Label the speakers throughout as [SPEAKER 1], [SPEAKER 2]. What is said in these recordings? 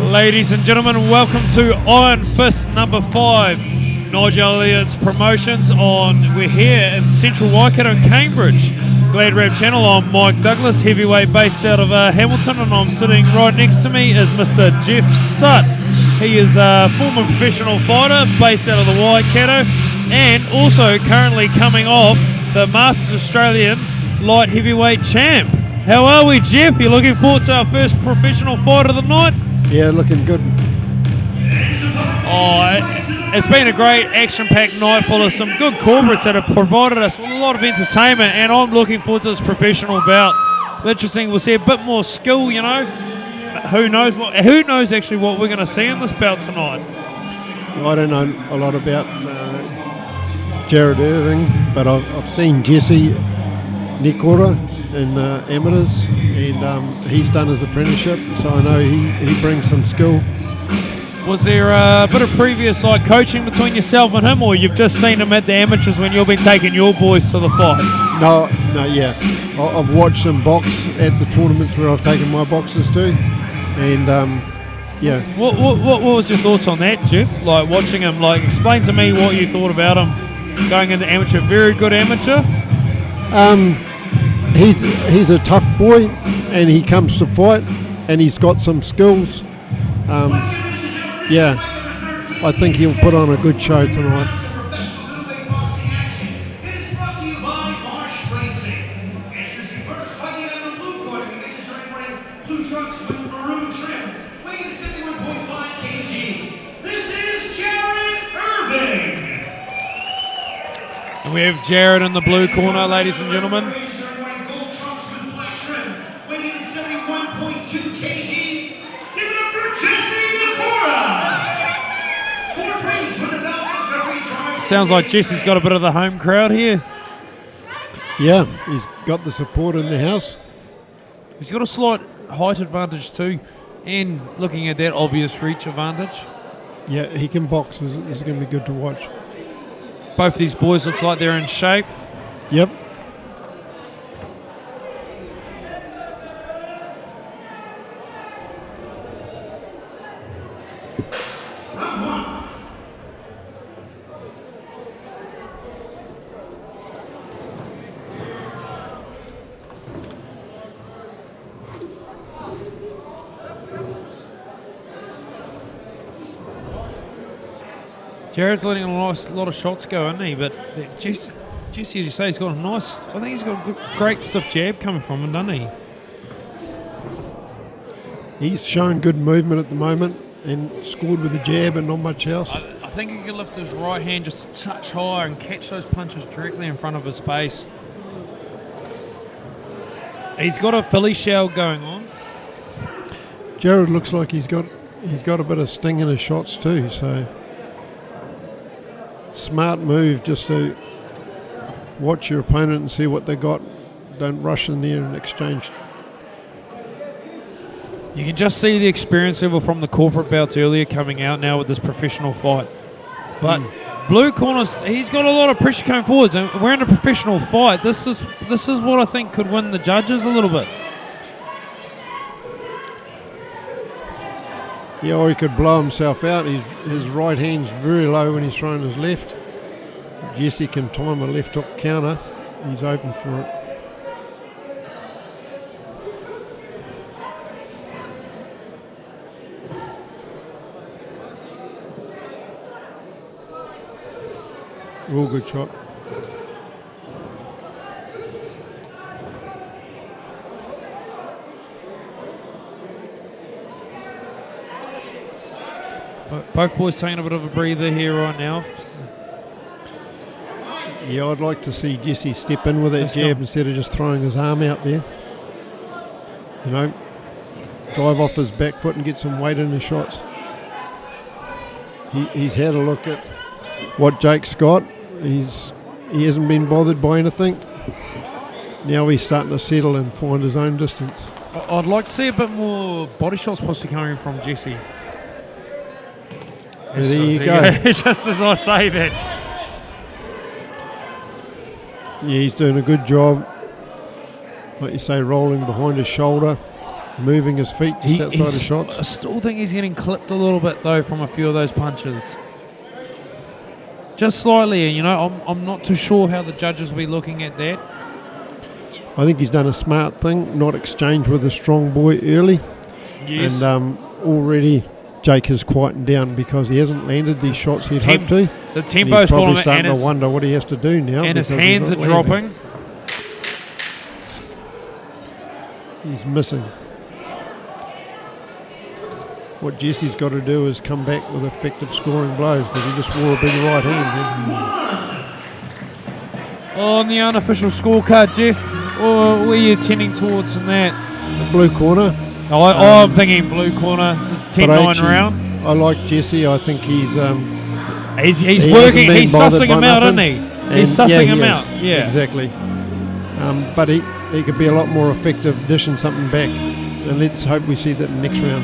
[SPEAKER 1] Ladies and gentlemen, welcome to Iron Fist number 5, Nigel Elliott's Promotions. We're here in Central Waikato, Cambridge. GladrapChannel, I'm Mike Douglas, heavyweight based out of Hamilton, and I'm sitting right next to me is Mr. Jeff Stutt. He is a former professional fighter based out of the Waikato, and also currently coming off the Masters Australian light heavyweight champ. How are we, Jeff? You looking forward to our first professional fight of the night?
[SPEAKER 2] Yeah, looking good.
[SPEAKER 1] It's been a great action-packed night full of some good corporates that have provided us with a lot of entertainment, and I'm looking forward to this professional bout. Interesting, we'll see a bit more skill, you know. Who knows actually what we're going to see in this bout tonight?
[SPEAKER 2] I don't know a lot about Jarrod Irving, but I've seen Jessie Nikora in amateurs, and he's done his apprenticeship, so I know he brings some skill.
[SPEAKER 1] Was there a bit of previous coaching between yourself and him, or you've just seen him at the amateurs when you've been taking your boys to the fights?
[SPEAKER 2] No, yeah. I've watched him box at the tournaments where I've taken my boxers to, and yeah. What
[SPEAKER 1] was your thoughts on that, Jeff? Like watching him, explain to me what you thought about him going into amateur. Very good amateur.
[SPEAKER 2] He's a tough boy, and he comes to fight, and he's got some skills. Yeah, I think he'll put on a good show tonight.
[SPEAKER 1] And we have Jarrod in the blue corner, ladies and gentlemen. Sounds like Jesse's got a bit of the home crowd here.
[SPEAKER 2] Yeah, he's got the support in the house.
[SPEAKER 1] He's got a slight height advantage too, and looking at that obvious reach advantage.
[SPEAKER 2] Yeah, he can box. This is going to be good to watch.
[SPEAKER 1] Both these boys looks like they're in shape.
[SPEAKER 2] Yep.
[SPEAKER 1] Jarrod's letting a lot of shots go, isn't he? But Jesse, as you say, he's got a nice. I think he's got a good, great stiff jab coming from him, doesn't he?
[SPEAKER 2] He's showing good movement at the moment and scored with a jab and not much else.
[SPEAKER 1] I think he can lift his right hand just a touch higher and catch those punches directly in front of his face. He's got a Philly shell going on.
[SPEAKER 2] Jarrod looks like he's got a bit of sting in his shots too, so. Smart move just to watch your opponent and see what they got. Don't rush in there and exchange.
[SPEAKER 1] You can just see the experience level from the corporate bouts earlier coming out now with this professional fight. But blue corners, he's got a lot of pressure coming forwards, and we're in a professional fight. This is what I think could win the judges a little bit.
[SPEAKER 2] Yeah, or he could blow himself out. His right hand's very low when he's throwing his left. Jesse can time a left hook counter. He's open for it. Real good shot.
[SPEAKER 1] Both boys taking a bit of a breather here right now.
[SPEAKER 2] Yeah, I'd like to see Jesse step in with that jab instead of just throwing his arm out there. You know, drive off his back foot and get some weight in his shots. He's had a look at what Jake's got. He hasn't been bothered by anything. Now he's starting to settle and find his own distance.
[SPEAKER 1] I'd like to see a bit more body shots possibly coming from Jesse.
[SPEAKER 2] There you go.
[SPEAKER 1] Just as I say that.
[SPEAKER 2] Yeah, he's doing a good job. Like you say, rolling behind his shoulder. moving his feet just outside the shots.
[SPEAKER 1] I still think he's getting clipped a little bit though from a few of those punches. Just slightly, you know. I'm not too sure how the judges will be looking at that.
[SPEAKER 2] I think he's done a smart thing, not exchange with a strong boy early.
[SPEAKER 1] Yes.
[SPEAKER 2] And already Jake has quietened down because he hasn't landed these shots he'd hoped to.
[SPEAKER 1] The
[SPEAKER 2] And
[SPEAKER 1] tempo's
[SPEAKER 2] he's probably
[SPEAKER 1] falling,
[SPEAKER 2] starting to wonder what he has to do now.
[SPEAKER 1] and his
[SPEAKER 2] because he's
[SPEAKER 1] hands are
[SPEAKER 2] not landing.
[SPEAKER 1] dropping.
[SPEAKER 2] He's missing. What Jesse's got to do is come back with effective scoring blows because he just wore a big right hand.
[SPEAKER 1] On the unofficial scorecard, Jeff, or were you tending towards in that?
[SPEAKER 2] The blue corner.
[SPEAKER 1] I'm thinking blue corner. It's 10-9 round.
[SPEAKER 2] I like Jesse. I think he's
[SPEAKER 1] He's
[SPEAKER 2] he
[SPEAKER 1] working.
[SPEAKER 2] hasn't been
[SPEAKER 1] He's
[SPEAKER 2] bothered
[SPEAKER 1] sussing
[SPEAKER 2] by
[SPEAKER 1] him out, isn't
[SPEAKER 2] nothing.
[SPEAKER 1] he?
[SPEAKER 2] And
[SPEAKER 1] He's sussing
[SPEAKER 2] he
[SPEAKER 1] him
[SPEAKER 2] is.
[SPEAKER 1] out. Yeah,
[SPEAKER 2] exactly. But he could be a lot more effective dishing something back. And let's hope we see that in the next round.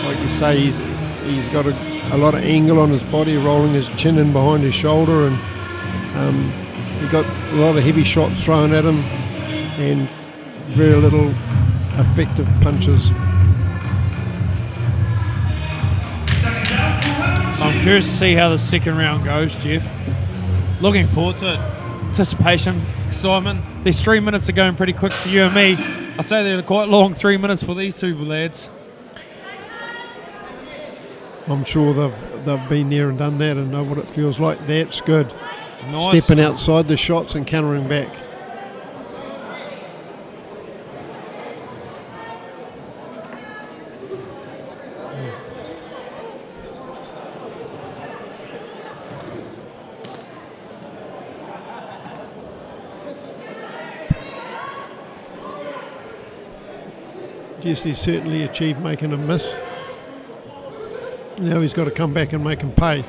[SPEAKER 2] Like you say, he's got a lot of angle on his body, rolling his chin in behind his shoulder, and he got a lot of heavy shots thrown at him and very little effective punches.
[SPEAKER 1] I'm curious to see how the second round goes, Jeff. Looking forward to it. Anticipation, excitement. These 3 minutes are going pretty quick for you and me. I'd say they're quite long 3 minutes for these two lads.
[SPEAKER 2] I'm sure they've been there and done that and know what it feels like. That's good.
[SPEAKER 1] Nice.
[SPEAKER 2] Stepping outside the shots and countering back. Jesse's certainly achieved making a miss. Now he's got to come back and make him pay.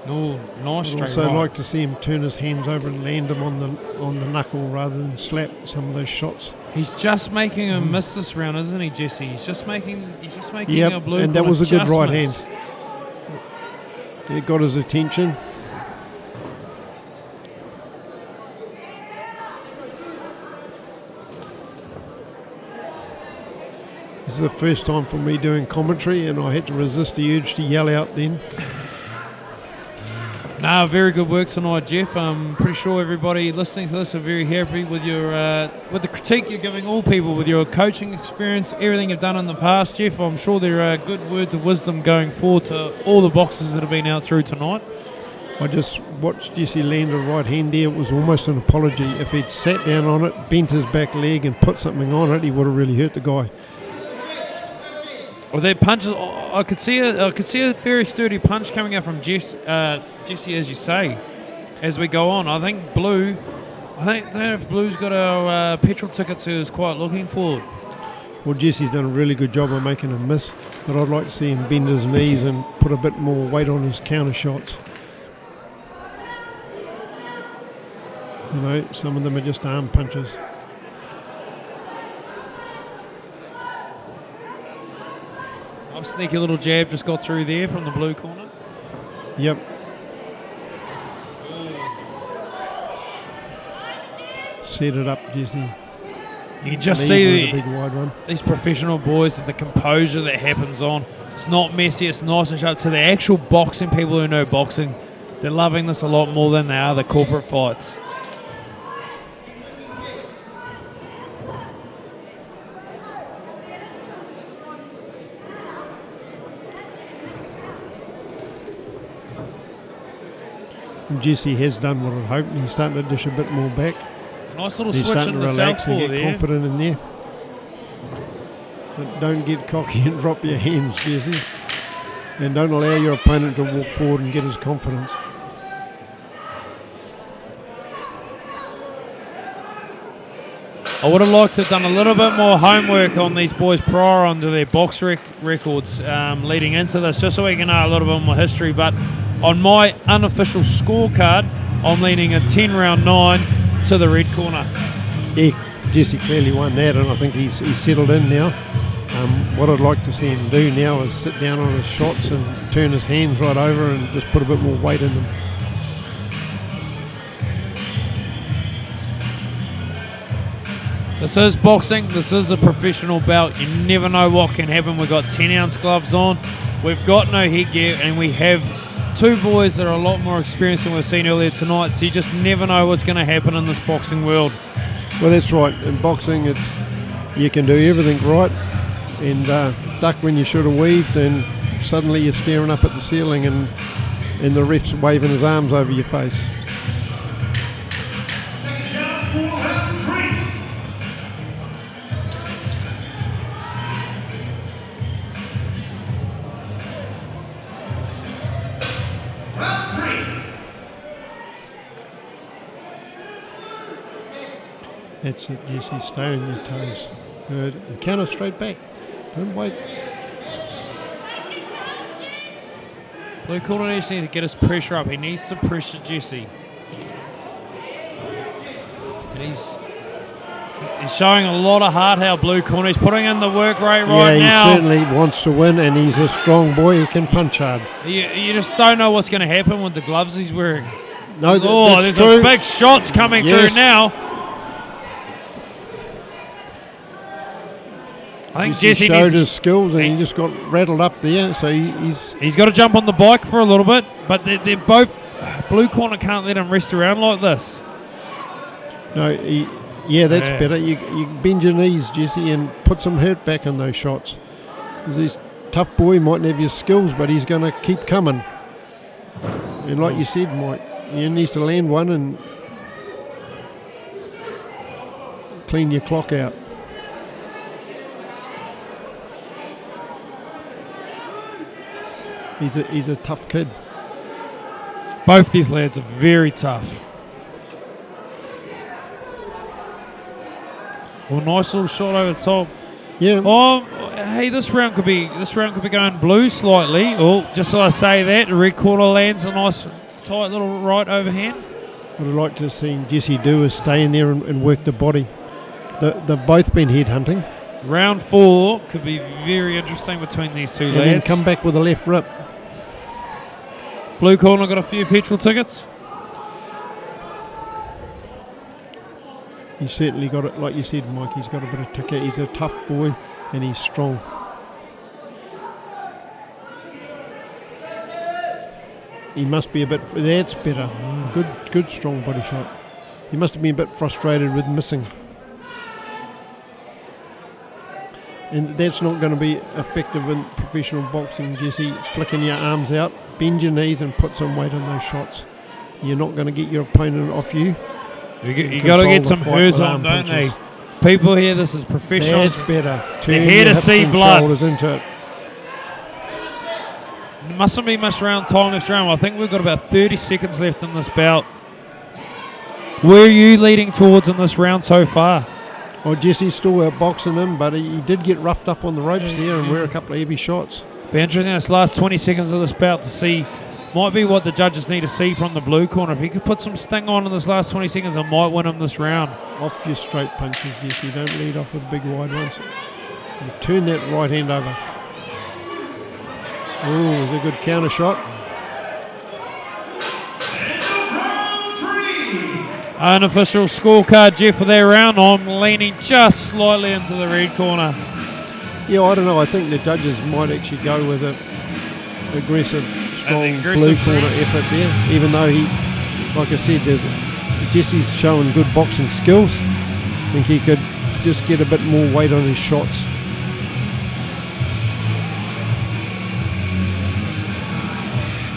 [SPEAKER 1] Oh, nice
[SPEAKER 2] I'd
[SPEAKER 1] straight
[SPEAKER 2] also
[SPEAKER 1] right.
[SPEAKER 2] like to see him turn his hands over and land them on the knuckle rather than slap some of those shots.
[SPEAKER 1] He's just making a miss this round, isn't he, Jesse? He's just making
[SPEAKER 2] Yep,
[SPEAKER 1] a blue
[SPEAKER 2] and that
[SPEAKER 1] corner
[SPEAKER 2] was a good
[SPEAKER 1] just
[SPEAKER 2] right
[SPEAKER 1] miss.
[SPEAKER 2] hand. It got his attention. This is the first time for me doing commentary, and I had to resist the urge to yell out then.
[SPEAKER 1] No, very good work tonight, Jeff. I'm pretty sure everybody listening to this are very happy with your with the critique you're giving all people, with your coaching experience, everything you've done in the past, Jeff. I'm sure there are good words of wisdom going forward to all the boxers that have been out through tonight.
[SPEAKER 2] I just watched Jesse land a right hand there. It was almost an apology. If he'd sat down on it, bent his back leg and put something on it, he would have really hurt the guy.
[SPEAKER 1] Well, their punches, I could see a very sturdy punch coming out from Jesse, as you say, as we go on. I think if Blue's got our petrol tickets, he was quite looking forward.
[SPEAKER 2] Well, Jesse's done a really good job of making a miss, but I'd like to see him bend his knees and put a bit more weight on his counter shots. You know, some of them are just arm punches.
[SPEAKER 1] A sneaky little jab just got through there from the blue corner.
[SPEAKER 2] Yep. Set it up, Jesse.
[SPEAKER 1] You can just
[SPEAKER 2] Lead with
[SPEAKER 1] see
[SPEAKER 2] a big wide one.
[SPEAKER 1] these professional boys and the composure that happens on. It's not messy, it's nice and sharp. To the actual boxing people who know boxing, they're loving this a lot more than they are the corporate fights.
[SPEAKER 2] And Jesse has done what I'd hoped, and he's starting to dish a bit more back.
[SPEAKER 1] Nice little
[SPEAKER 2] He's
[SPEAKER 1] switch
[SPEAKER 2] starting
[SPEAKER 1] in
[SPEAKER 2] to
[SPEAKER 1] the
[SPEAKER 2] relax
[SPEAKER 1] southpaw
[SPEAKER 2] and get
[SPEAKER 1] there.
[SPEAKER 2] confident in there. But don't get cocky and drop your hands, Jesse. And don't allow your opponent to walk forward and get his confidence.
[SPEAKER 1] I would have liked to have done a little bit more homework on these boys prior onto their box records leading into this, just so we can know a little bit more history. But on my unofficial scorecard, I'm leaning a 10-round 9 to the red corner.
[SPEAKER 2] Yeah, Jesse clearly won that, and I think he's settled in now. What I'd like to see him do now is sit down on his shots and turn his hands right over and just put a bit more weight in them.
[SPEAKER 1] This is boxing. This is a professional bout. You never know what can happen. We've got 10-ounce gloves on. We've got no headgear, and we have two boys that are a lot more experienced than we've seen earlier tonight. So you just never know what's going to happen in this boxing world.
[SPEAKER 2] Well, that's right. In boxing, you can do everything right and duck when you should have weaved, and suddenly you're staring up at the ceiling and the ref's waving his arms over your face. That's it, Jesse. Stay on your toes. Good. And counter straight back. Don't wait.
[SPEAKER 1] Blue corner needs to get his pressure up. He needs to pressure Jesse. And he's showing a lot of heart, how blue corner. He's putting in the work rate right now.
[SPEAKER 2] Yeah, he certainly wants to win, and he's a strong boy. He can punch hard.
[SPEAKER 1] You just don't know what's going to happen with the gloves he's wearing.
[SPEAKER 2] No,
[SPEAKER 1] there's a big shots coming through now. I think Jesse
[SPEAKER 2] showed his skills, and he just got rattled up there. So
[SPEAKER 1] he's got to jump on the bike for a little bit, but they're both blue corner can't let him rest around like this.
[SPEAKER 2] No, that's better. You bend your knees, Jesse, and put some hurt back in those shots. This tough boy mightn't have your skills, but he's going to keep coming. And like you said, Mike, he needs to land one and clean your clock out. He's a tough kid.
[SPEAKER 1] Both these lads are very tough. Well, nice little shot over the top.
[SPEAKER 2] Yeah.
[SPEAKER 1] Oh, hey, this round could be going blue slightly. Oh, just so I say that, the red corner lands a nice tight little right overhand.
[SPEAKER 2] What I'd like to see Jesse do is stay in there and work the body. They've both been head hunting.
[SPEAKER 1] Round 4 could be very interesting between these two lads.
[SPEAKER 2] And then come back with a left rip.
[SPEAKER 1] Blue corner got a few petrol tickets.
[SPEAKER 2] He's certainly got it, like you said, Mike, he's got a bit of ticket. He's a tough boy and he's strong. He must be a bit, that's better. Good strong body shot. He must have been a bit frustrated with missing. And that's not going to be effective in professional boxing, Jesse. Flicking your arms out, bend your knees and put some weight on those shots. You're not going to get your opponent off you.
[SPEAKER 1] You got to get some hers on, don't they? People here, this is professional.
[SPEAKER 2] That's better.
[SPEAKER 1] They're here to see blood.
[SPEAKER 2] Shoulders into it.
[SPEAKER 1] There mustn't be much time left round. I think we've got about 30 seconds left in this bout. Where are you leading towards in this round so far?
[SPEAKER 2] Well, Jesse's still outboxing him, but he did get roughed up on the ropes there and wear a couple of heavy shots.
[SPEAKER 1] Be interesting this last 20 seconds of this bout to see. Might be what the judges need to see from the blue corner. If he could put some sting on in this last 20 seconds, it might win him this round.
[SPEAKER 2] Off your straight punches, Jesse. Don't lead off with big wide ones. And turn that right hand over. Oh, it's a good counter shot.
[SPEAKER 1] Unofficial scorecard, Jeff, for that round. I'm leaning just slightly into the red corner.
[SPEAKER 2] Yeah, I don't know. I think the judges might actually go with an aggressive, strong blue corner effort there. Even though he, like I said, Jesse's showing good boxing skills. I think he could just get a bit more weight on his shots.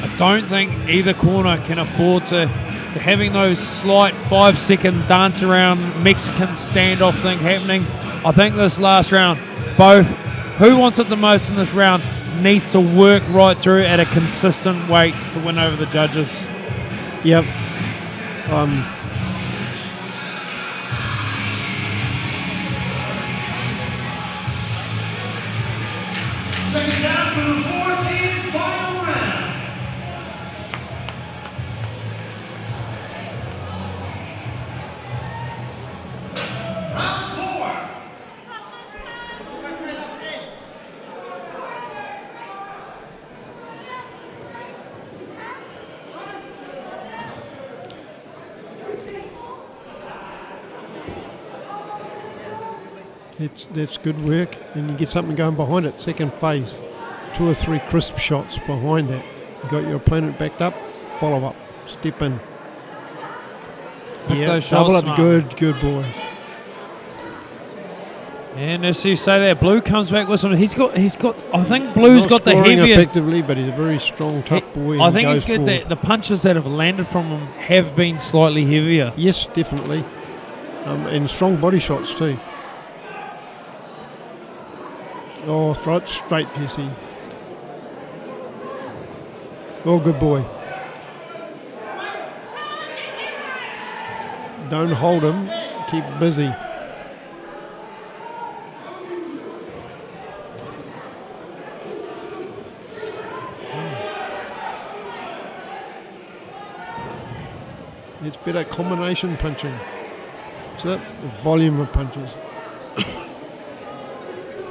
[SPEAKER 1] I don't think either corner can afford to having those slight 5-second dance around Mexican standoff thing happening. I think this last round, both who wants it the most in this round needs to work right through at a consistent weight to win over the judges.
[SPEAKER 2] Yep.
[SPEAKER 3] Second down for the fourth and final round. Round 4.
[SPEAKER 2] That's good work, and you get something going behind it. Second phase, 2 or 3 crisp shots behind that. You got your opponent backed up, follow up, step in.
[SPEAKER 1] Pick
[SPEAKER 2] Yeah,
[SPEAKER 1] those
[SPEAKER 2] double
[SPEAKER 1] shots
[SPEAKER 2] up,
[SPEAKER 1] smart.
[SPEAKER 2] good boy.
[SPEAKER 1] And as you say that, Blue comes back with some. He's got. I think Blue's
[SPEAKER 2] Not
[SPEAKER 1] got the
[SPEAKER 2] scoring
[SPEAKER 1] heavier.
[SPEAKER 2] effectively, but he's a very strong, tough boy.
[SPEAKER 1] I
[SPEAKER 2] and
[SPEAKER 1] think
[SPEAKER 2] goes
[SPEAKER 1] he's got
[SPEAKER 2] forward.
[SPEAKER 1] the punches that have landed from him have been slightly heavier.
[SPEAKER 2] Yes, definitely, and strong body shots too. Oh, throw it straight, Jesse. Oh, good boy. Don't hold him. Keep busy. It's better combination punching. That's it. The volume of punches.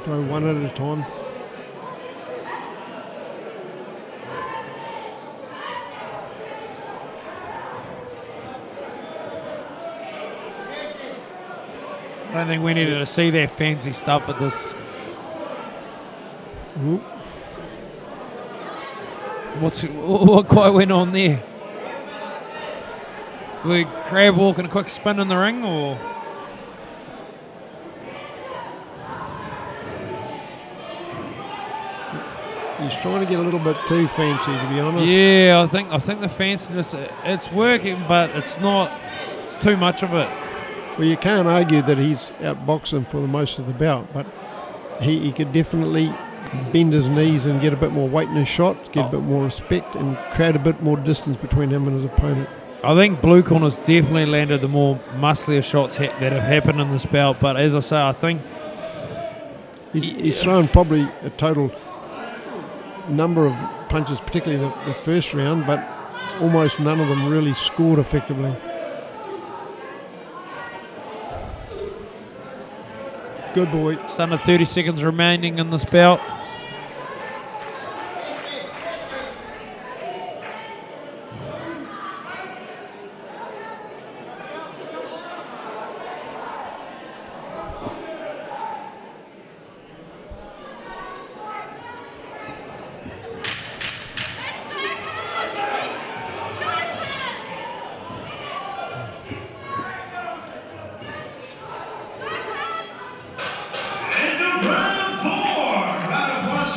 [SPEAKER 2] Throw one at a time.
[SPEAKER 1] I don't think we needed to see that fancy stuff at this.
[SPEAKER 2] Ooh.
[SPEAKER 1] What quite went on there? Were Crab walking a quick spin in the ring, or?
[SPEAKER 2] He's trying to get a little bit too fancy, to be honest.
[SPEAKER 1] Yeah, I think the fanciness, it's working, but it's not. It's too much of it.
[SPEAKER 2] Well, you can't argue that he's outboxing for the most of the bout, but he could definitely bend his knees and get a bit more weight in his shot, get a bit more respect, and create a bit more distance between him and his opponent.
[SPEAKER 1] I think Blue Corner's definitely landed the more musclier shots that have happened in this bout, but as I say, I think
[SPEAKER 2] He's thrown probably a total number of punches, particularly the first round, but almost none of them really scored effectively. Good boy.
[SPEAKER 1] it's under 30 seconds remaining in this bout.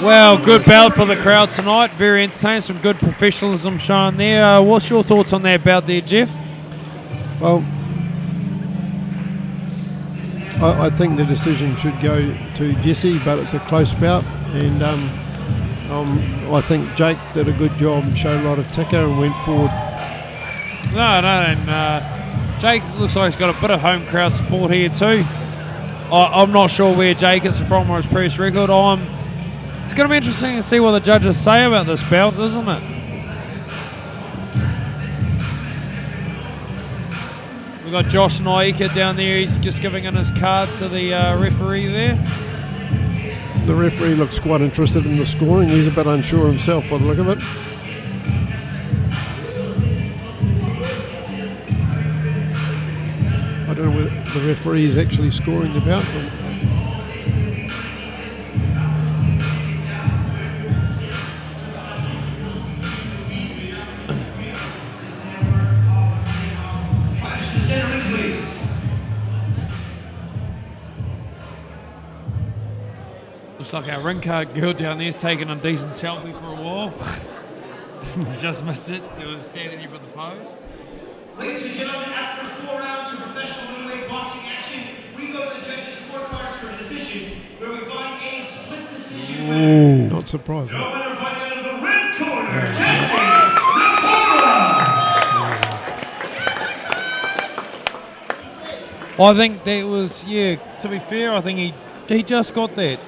[SPEAKER 1] Well, good bout for the crowd tonight. Very entertaining. Some good professionalism shown there. What's your thoughts on that bout there, Jeff?
[SPEAKER 2] Well, I think the decision should go to Jessie, but it's a close bout, and I think Jake did a good job and showed a lot of ticker and went forward.
[SPEAKER 1] No. Jake looks like he's got a bit of home crowd support here too. I'm not sure where Jake is from or his previous record. It's going to be interesting to see what the judges say about this bout, isn't it? We've got Josh Naika down there. He's just giving in his card to the referee there.
[SPEAKER 2] The referee looks quite interested in the scoring. He's a bit unsure himself by the look of it. I don't know whether the referee is actually scoring the bout.
[SPEAKER 1] Looks like our ring card girl down there's taking a decent selfie for a while. Just missed it. It was standing here for the pose.
[SPEAKER 3] Ladies and gentlemen, after 4 rounds of professional middleweight boxing action, we go to the judges' scorecards for a decision, where we find a split decision winner.
[SPEAKER 2] Not surprising.
[SPEAKER 3] The winner fighting out of the red corner, Jessie Nikora.
[SPEAKER 1] I think that was, to be fair, I think he just got that.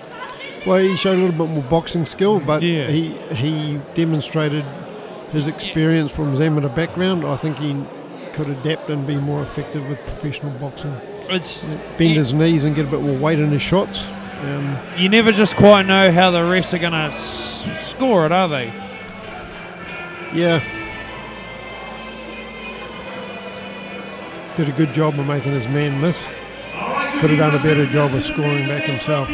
[SPEAKER 2] Well, he showed a little bit more boxing skill, but
[SPEAKER 1] Yeah.
[SPEAKER 2] he demonstrated his experience from his amateur background. I think he could adapt and be more effective with professional boxing.
[SPEAKER 1] It's
[SPEAKER 2] Bend his knees and get a bit more weight in his shots.
[SPEAKER 1] You never just quite know how the refs are going to score it, are they?
[SPEAKER 2] Yeah. Did a good job of making his man miss.
[SPEAKER 3] All right,
[SPEAKER 2] could have done a better job of scoring back himself.